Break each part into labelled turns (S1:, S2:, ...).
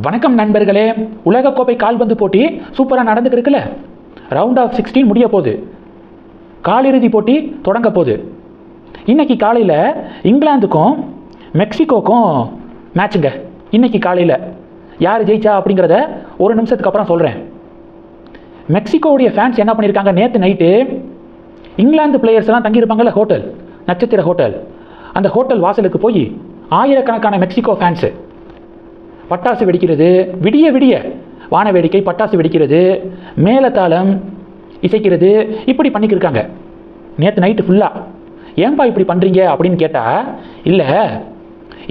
S1: வணக்கம் நண்பர்களே. உலகக்கோப்பை கால்பந்து போட்டி சூப்பராக நடந்துட்டு இருக்குல்ல. ரவுண்ட் ஆஃப் 16 முடிய போகுது. காலிறுதி போட்டி தொடங்க போகுது. இன்னைக்கு காலையில் இங்கிலாந்துக்கும் மெக்சிகோக்கும் மேட்சுங்க. இன்னைக்கு காலையில் யார் ஜெயிச்சா அப்படிங்கிறத ஒரு நிமிஷத்துக்கு அப்புறம் சொல்கிறேன். மெக்சிகோவுடைய ஃபேன்ஸ் என்ன பண்ணியிருக்காங்க, நேற்று நைட்டு இங்கிலாந்து பிளேயர்ஸ்லாம் தங்கியிருப்பாங்கள்ல ஹோட்டல், நட்சத்திர ஹோட்டல், அந்த ஹோட்டல் வாசலுக்கு போய் ஆயிரக்கணக்கான மெக்சிகோ ஃபேன்ஸு பட்டாசு வெடிக்கிறது, விடிய விடிய வான வேடிக்கை, பட்டாசு வெடிக்கிறது, மேலத்தாளம் இசைக்கிறது, இப்படி பண்ணிக்கிருக்காங்க நேற்று நைட்டு ஃபுல்லாக. ஏன்பா இப்படி பண்ணுறீங்க அப்படின்னு கேட்டால், இல்லை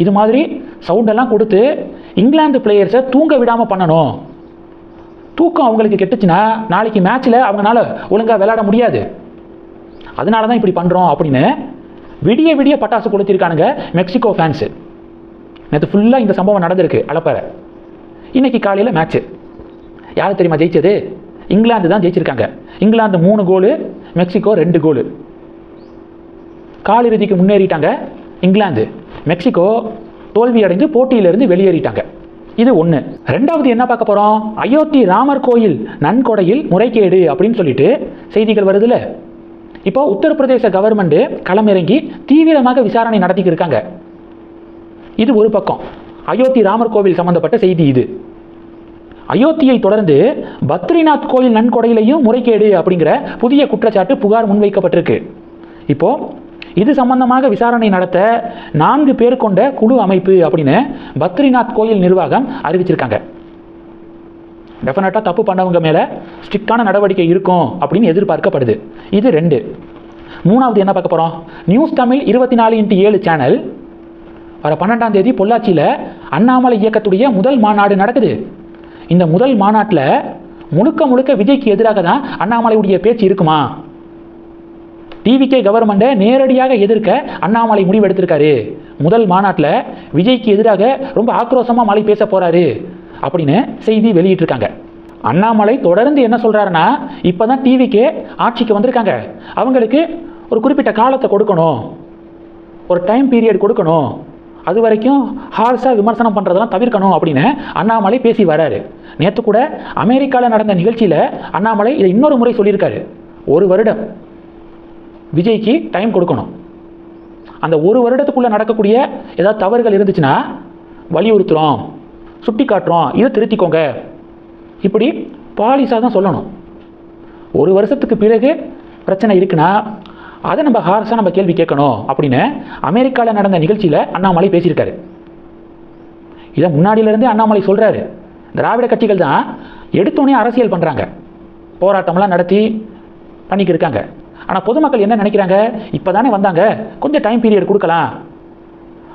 S1: இது மாதிரி சவுண்டெல்லாம் கொடுத்து இங்கிலாந்து பிளேயர்ஸை தூங்க விடாமல் பண்ணணும். தூக்கம் அவங்களுக்கு கெட்டுச்சுன்னா நாளைக்கு மேட்ச்சில் அவங்களால ஒழுங்காக விளையாட முடியாது, அதனால தான் இப்படி பண்ணுறோம் அப்படின்னு விடிய விடிய பட்டாசு கொடுத்திருக்கானுங்க மெக்சிகோ ஃபேன்ஸு. நேற்று ஃபுல்லாக இந்த சம்பவம் நடந்திருக்கு அலப்பறை. இன்னைக்கு காலையில் மேட்ச்சு. யார் தெரியுமா ஜெயிச்சது? இங்கிலாந்து தான் ஜெயிச்சிருக்காங்க. இங்கிலாந்து 3 கோலு, மெக்சிகோ 2 கோலு. காலிறுதிக்கு முன்னேறிட்டாங்க இங்கிலாந்து. மெக்சிகோ தோல்வி அடைந்து போட்டியிலிருந்து வெளியேறிட்டாங்க. இது ஒன்று. ரெண்டாவது என்ன பார்க்க போகிறோம், அயோத்தி ராமர் கோயில் நன்கொடையில் முறைகேடு அப்படின்னு சொல்லிட்டு செய்திகள் வருதுல்ல. இப்போ உத்தரப்பிரதேச கவர்மெண்ட் களமிறங்கி தீவிரமாக விசாரணை நடத்திக்கிட்டு இருக்காங்க. இது ஒரு பக்கம் அயோத்தி ராமர் கோவில் சம்பந்தப்பட்ட செய்தி. இது அயோத்தியை தொடர்ந்து பத்ரிநாத் கோயில் நன்கொடையிலையும் முறைகேடு அப்படிங்கிற புதிய குற்றச்சாட்டு புகார் முன்வைக்கப்பட்டிருக்கு. இப்போ இது சம்பந்தமாக விசாரணை நடத்த 4 பேர் கொண்ட குழு அமைப்பு அப்படின்னு பத்ரிநாத் கோயில் நிர்வாகம் அறிவிச்சிருக்காங்க. டெஃபினட்டாக தப்பு பண்ணவங்க மேலே ஸ்ட்ரிக்டான நடவடிக்கை இருக்கும் அப்படின்னு எதிர்பார்க்கப்படுது. இது 2. மூணாவது என்ன பார்க்க போகிறோம், நியூஸ் தமிழ் 24x7 சேனல் வர 12ஆம் தேதி பொள்ளாச்சியில் அண்ணாமலை இயக்கத்துடைய முதல் மாநாடு நடக்குது. இந்த முதல் மாநாட்டில் முழுக்க முழுக்க விஜய்க்கு எதிராக தான் அண்ணாமலையுடைய பேச்சு இருக்குமா? டிவிகே கவர்மெண்ட்டை நேரடியாக எதிர்க்க அண்ணாமலை முடிவெடுத்திருக்காரு. முதல் மாநாட்டில் விஜய்க்கு எதிராக ரொம்ப ஆக்ரோஷமாக மலை பேச போகிறாரு அப்படின்னு செய்தி வெளியிட்டிருக்காங்க. அண்ணாமலை தொடர்ந்து என்ன சொல்கிறாருன்னா, இப்போ தான் டிவிகே ஆட்சிக்கு வந்திருக்காங்க, அவங்களுக்கு ஒரு குறிப்பிட்ட காலத்தை கொடுக்கணும், ஒரு டைம் பீரியட் கொடுக்கணும், அது வரைக்கும் ஹார்ஸாக விமர்சனம் பண்ணுறதெல்லாம் தவிர்க்கணும் அப்படின்னு அண்ணாமலை பேசி வராரு. நேற்று கூட அமெரிக்காவில் நடந்த நிகழ்ச்சியில் அண்ணாமலை இதை இன்னொரு முறை சொல்லியிருக்காரு. 1 வருடம் விஜய்க்கு டைம் கொடுக்கணும், அந்த 1 வருடத்துக்குள்ளே நடக்கக்கூடிய ஏதாவது தவறுகள் இருந்துச்சுன்னா வலியுறுத்துகிறோம், சுட்டி காட்டுறோம், இதை திருத்திக்கோங்க, இப்படி பாலிசாக தான் சொல்லணும். 1 வருஷத்துக்கு பிறகு பிரச்சனை இருக்குன்னா அதை நம்ம ஹார்ஸாக நம்ம கேள்வி கேட்கணும் அப்படின்னு அமெரிக்காவில் நடந்த நிகழ்ச்சியில் அண்ணாமலை பேசியிருக்காரு. இதை முன்னாடியிலேருந்தே அண்ணாமலை சொல்கிறாரு. திராவிட கட்சிகள் தான் எடுத்தோடனே அரசியல் பண்ணுறாங்க, போராட்டம்லாம் நடத்தி பண்ணிக்கிருக்காங்க. ஆனால் பொதுமக்கள் என்ன நினைக்கிறாங்க, இப்போ தானே வந்தாங்க, கொஞ்சம் டைம் பீரியட் கொடுக்கலாம்,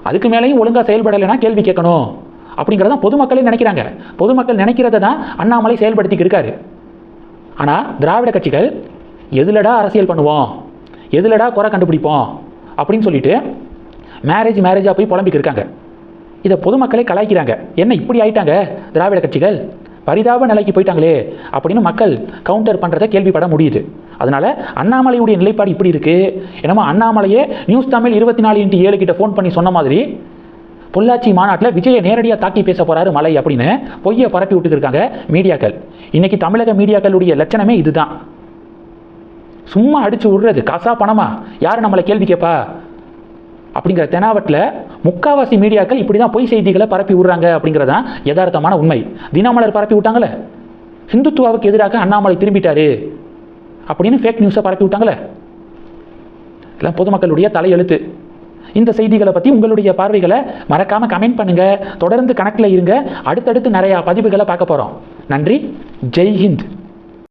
S1: அதுக்கு மேலேயும் ஒழுங்காக செயல்படலைன்னா கேள்வி கேட்கணும் அப்படிங்கிறதான் பொதுமக்களே நினைக்கிறாங்க. பொதுமக்கள் நினைக்கிறத தான் அண்ணாமலை செயல்படுத்திக்கு இருக்காரு. ஆனால் திராவிட கட்சிகள் எதுலடா அரசியல் பண்ணுவோம், எதுலடா குறை கண்டுபிடிப்போம் அப்படின்னு சொல்லிட்டு மேரேஜாக போய் புலம்பிக்கு இருக்காங்க. இதை பொதுமக்களே கலாய்க்கிறாங்க. என்ன இப்படி ஆயிட்டாங்க திராவிட கட்சிகள், பரிதாப நிலைக்கு போயிட்டாங்களே அப்படின்னு மக்கள் கவுண்டர் பண்ணுறதை கேள்விப்பட முடியுது. அதனால் அண்ணாமலையுடைய நிலைப்பாடு இப்படி இருக்குது. என்னமோ அண்ணாமலையே நியூஸ் தமிழ் 24x7 கிட்ட ஃபோன் பண்ணி சொன்ன மாதிரி பொள்ளாச்சி மாநாட்டில் விஜயை நேரடியாக தாக்கி பேச போகிறாரு மலை அப்படின்னு பொய்யை பரப்பி விட்டுருக்காங்க மீடியாக்கள். இன்றைக்கி தமிழக மீடியாக்களுடைய லட்சணமே இதுதான். சும்மா அடிச்சு விடுறது, காசா பணமா, யார் நம்மளை கேள்வி கேட்பா அப்படிங்கிற தெனாவட்டில் முக்காவாசி மீடியாக்கள் இப்படி தான் பொய் செய்திகளை பரப்பி விடுறாங்க அப்படிங்கிறதான் யதார்த்தமான உண்மை. தினமலர் பரப்பி விட்டாங்களே, ஹிந்துத்துவாவுக்கு எதிராக அண்ணாமலை திரும்பிட்டாரு அப்படின்னு ஃபேக் நியூஸை பரப்பி விட்டாங்களே, எல்லாம் பொதுமக்களுடைய தலையெழுத்து. இந்த செய்திகளை பற்றி உங்களுடைய பார்வைகளை மறக்காமல் கமெண்ட் பண்ணுங்கள். தொடர்ந்து கணக்கில் இருங்க, அடுத்தடுத்து நிறையா பதிவுகளை பார்க்க போகிறோம். நன்றி. ஜெய் ஹிந்த்.